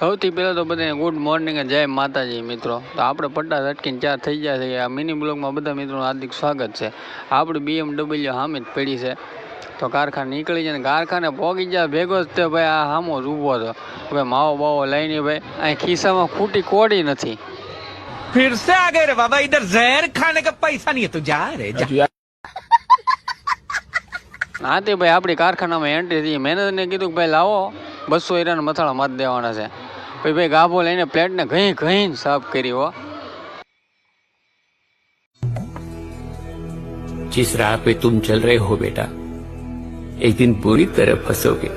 સૌથી પહેલાં તો બધાને ગુડ મોર્નિંગ જય માતાજી મિત્રો. તો આપણે પટ્ટા ઝટકીને 4 થઈ ગયા છે. આ મિની બ્લોગમાં બધા મિત્રોનું હાર્દિક સ્વાગત છે. આપણી BMW સામે જ પડી છે. તો કારખાને નીકળી જાય ને કારખાને પહોંચી જાય ભેગો જ તે ભાઈ આ સામો જ ઊભો હતો. ભાઈ માવો બાવો લઈને ભાઈ અહીં ખિસ્સામાં ખૂટી કોડી નથી. फिर से आ गए रे बाबा, इधर जहर खाने का पैसा नहीं है तो जा रे जा। હા તે ભાઈ આપણી કારખાનામાં એન્ટ્રી થઈ. મેનેજરને કીધું કે ભાઈ લાવો 200 હીરાના મથાળા મારી દેવાના છે. પછી ભાઈ ગાભો લઈને પ્લેટને ઘઈ સાફ કરી હો. जिस राह पे तुम चल रहे हो बेटा, एक दिन बुरी तरह फंसोगे.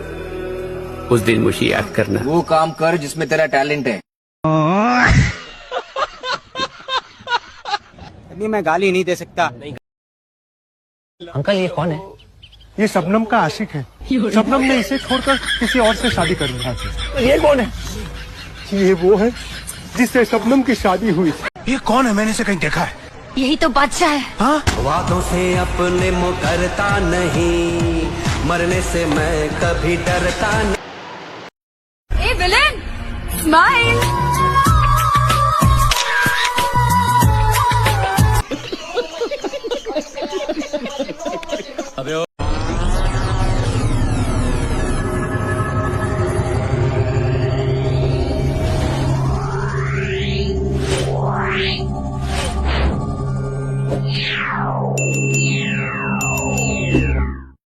उस दिन मुझे याद करना. वो काम कर जिसमें तेरा टैलेंट है. अभी मैं गाली नहीं दे सकता. अंकल ये कौन है? ये शबनम का आशिक है. शबनम ने इसे छोड़कर किसी और से शादी कर लिया. ये कौन है? ये वो है जिससे शबनम की शादी हुई. ये कौन है? मैंने इसे कहीं देखा है. यही तो बादशाह है. हाँ? वादों से अपने मुकरता नहीं, मरने से मैं कभी डरता नहीं. A villain, smile.